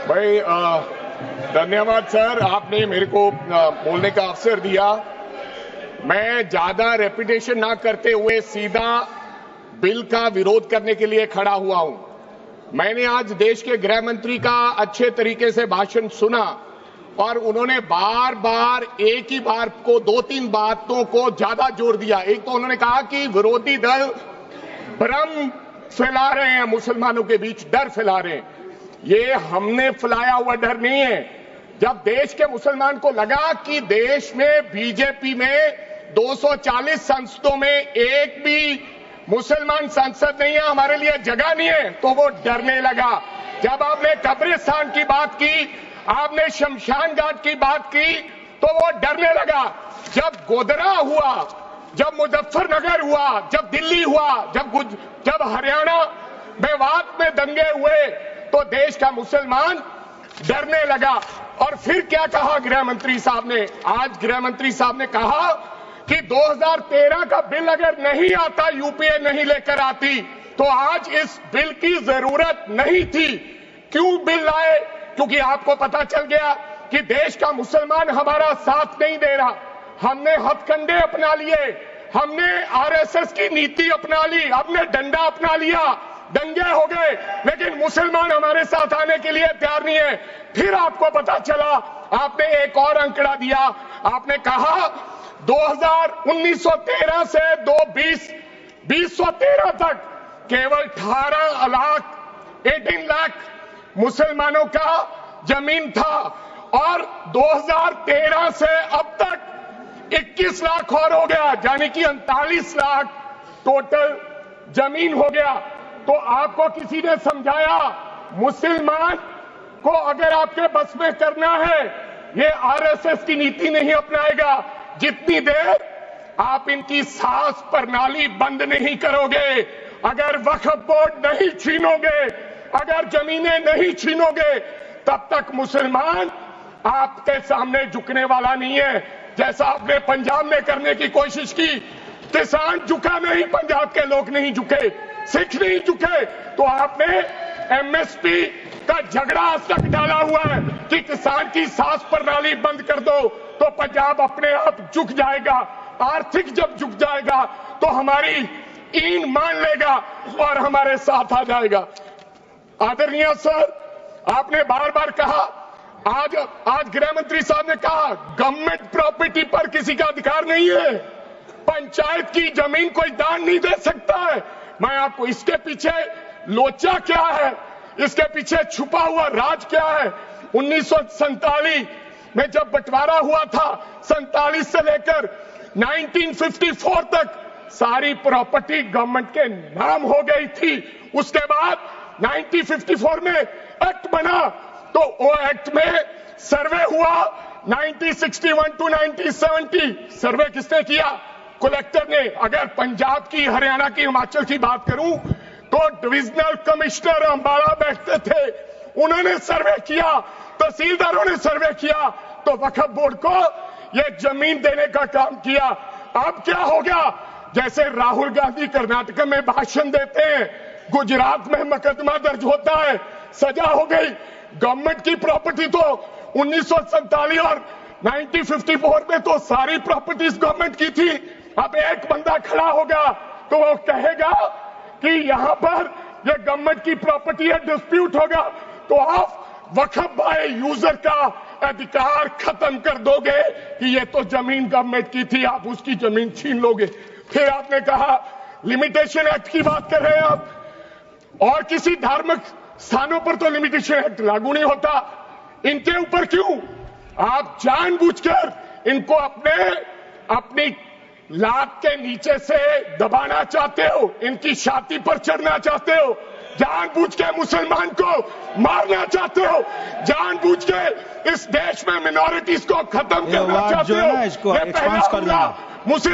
भाई धन्यवाद सर, आपने मेरे को बोलने का अवसर दिया। मैं ज्यादा रेपिटेशन ना करते हुए सीधा बिल का विरोध करने के लिए खड़ा हुआ हूं। मैंने आज देश के गृह मंत्री का अच्छे तरीके से भाषण सुना और उन्होंने बार बार एक ही बार को 2-3 बातों को ज्यादा जोर दिया। एक तो उन्होंने कहा कि विरोधी दल भ्रम फैला रहे हैं, मुसलमानों के बीच डर फैला रहे हैं। ये हमने फैलाया हुआ डर नहीं है। जब देश के मुसलमान को लगा कि देश में बीजेपी में 240 संसदों में एक भी मुसलमान सांसद नहीं है, हमारे लिए जगह नहीं है, तो वो डरने लगा। जब आपने कब्रिस्तान की बात की, आपने शमशान घाट की बात की, तो वो डरने लगा। जब गोधरा हुआ, जब मुजफ्फरनगर हुआ, जब दिल्ली हुआ, जब हरियाणा मेवात में दंगे हुए, तो देश का मुसलमान डरने लगा। और फिर क्या कहा गृह मंत्री साहब ने? आज गृह मंत्री साहब ने कहा कि 2013 का बिल अगर नहीं आता, यूपीए नहीं लेकर आती, तो आज इस बिल की जरूरत नहीं थी। क्यों बिल लाए? क्योंकि आपको पता चल गया कि देश का मुसलमान हमारा साथ नहीं दे रहा। हमने हथकंडे अपना लिए, हमने आरएसएस की नीति अपना ली, हमने डंडा अपना लिया, दंगे हो गए, लेकिन मुसलमान हमारे साथ आने के लिए तैयार नहीं है। फिर आपको पता चला, आपने एक और आंकड़ा दिया, आपने कहा 1913 से 2013 तक केवल 18 लाख मुसलमानों का जमीन था और 2013 से अब तक 21 लाख और हो गया, यानी कि 39 लाख टोटल जमीन हो गया। तो आपको किसी ने समझाया मुसलमान को अगर आपके बस में करना है, ये आरएसएस की नीति नहीं अपनाएगा जितनी देर आप इनकी सांस प्रणाली बंद नहीं करोगे, अगर वक्फ बोर्ड नहीं छीनोगे, अगर जमीनें नहीं छीनोगे, तब तक मुसलमान आपके सामने झुकने वाला नहीं है। जैसा आपने पंजाब में करने की कोशिश की, किसान झुका नहीं, पंजाब के लोग नहीं झुके, सिख नहीं झुके, तो आपने एमएसपी का झगड़ा आज तक डाला हुआ है कि किसान की सांस प्रणाली बंद कर दो तो पंजाब अपने आप झुक जाएगा। आर्थिक जब झुक जाएगा तो हमारी ईन मान लेगा और हमारे साथ आ जाएगा। आदरणीय सर, आपने बार बार कहा, आज गृह मंत्री साहब ने कहा गवर्नमेंट प्रॉपर्टी पर किसी का अधिकार नहीं है, पंचायत की जमीन कोई दान नहीं दे सकता है। मैं आपको इसके पीछे लोचा क्या है, इसके पीछे छुपा हुआ राज क्या है? 1947 में जब बंटवारा हुआ था, 47 से लेकर 1954 तक सारी प्रॉपर्टी गवर्नमेंट के नाम हो गई थी। उसके बाद 1954 में एक्ट बना, तो वो एक्ट में सर्वे हुआ 1961 टू 1970। सर्वे किसने किया? कलेक्टर ने। अगर पंजाब की, हरियाणा की, हिमाचल की बात करूं तो डिविजनल कमिश्नर अंबाला बैठते थे, उन्होंने सर्वे किया, तहसीलदारों ने सर्वे किया, तो वक्फ बोर्ड को यह जमीन देने का काम किया। अब क्या हो गया? जैसे राहुल गांधी कर्नाटक में भाषण देते हैं, गुजरात में मुकदमा दर्ज होता है, सजा हो गई। गवर्नमेंट की प्रॉपर्टी तो 1947 और 1954 में तो सारी प्रॉपर्टीज गवर्नमेंट की थी। अब एक बंदा खड़ा होगा तो वो कहेगा कि यहां पर ये गवर्नमेंट की प्रॉपर्टी है, डिस्प्यूट होगा, तो आप वक्फ बाय यूजर का अधिकार खत्म कर दोगे कि ये तो जमीन गवर्नमेंट की थी, आप उसकी जमीन छीन लोगे। फिर आपने कहा लिमिटेशन एक्ट की बात कर रहे हैं आप, और किसी धार्मिक स्थानों पर तो लिमिटेशन एक्ट लागू नहीं होता, इनके ऊपर क्यों? आप जानबूझकर इनको अपनी लात के नीचे से दबाना चाहते हो, इनकी छाती पर चढ़ना चाहते हो, जानबूझ के मुसलमान को मारना चाहते हो, जानबूझ के इस देश में मिनॉरिटीज को खत्म करना चाहते हो। इसको एक्सपांड कर देना,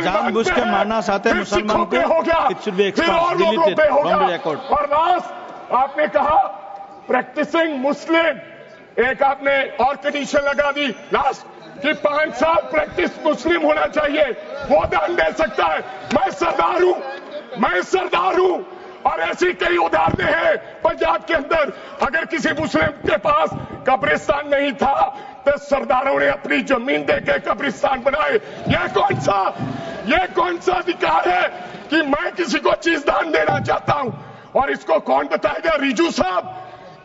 जानबूझ के मारना चाहते हैं मुसलमान को, फिर और लोगों पे होगा। और लास्ट आपने कहा प्रैक्टिसिंग मुस्लिम, एक आपने और कंडीशन लगा दी लास्ट कि 5 साल प्रैक्टिस मुस्लिम होना चाहिए, वो दान दे सकता है। मैं सरदार हूं, और ऐसी कई उदाहरणें हैं पंजाब के अंदर। अगर किसी मुस्लिम के पास कब्रिस्तान नहीं था तो सरदारों ने अपनी जमीन देके कब्रिस्तान बनाए। यह कौन सा अधिकार है कि मैं किसी को चीज दान देना चाहता हूं? और इसको कौन बताएगा? रिजू साहब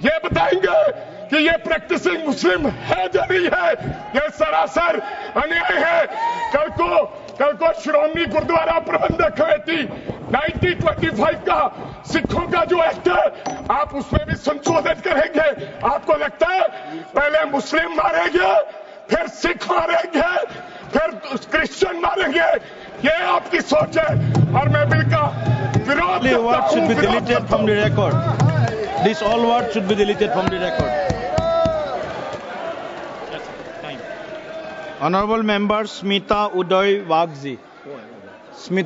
ये बताएंगे कि ये प्रैक्टिसिंग मुस्लिम है या नहीं है? ये सरासर अन्याय है। कल को श्रोमणी गुरुद्वारा प्रबंधक कमेटी 1925 का सिखों का जो एक्ट है आप उसमें भी संशोधन करेंगे। आपको लगता है पहले मुस्लिम मारेंगे, फिर सिख मारेंगे, फिर क्रिश्चियन मारेंगे? ये आपकी सोच है और मैं बिल का विरोध करता हूं। What should be deleted from the record? This all words should be deleted from the record. Honorable Member Smita Uday Wagji. Smita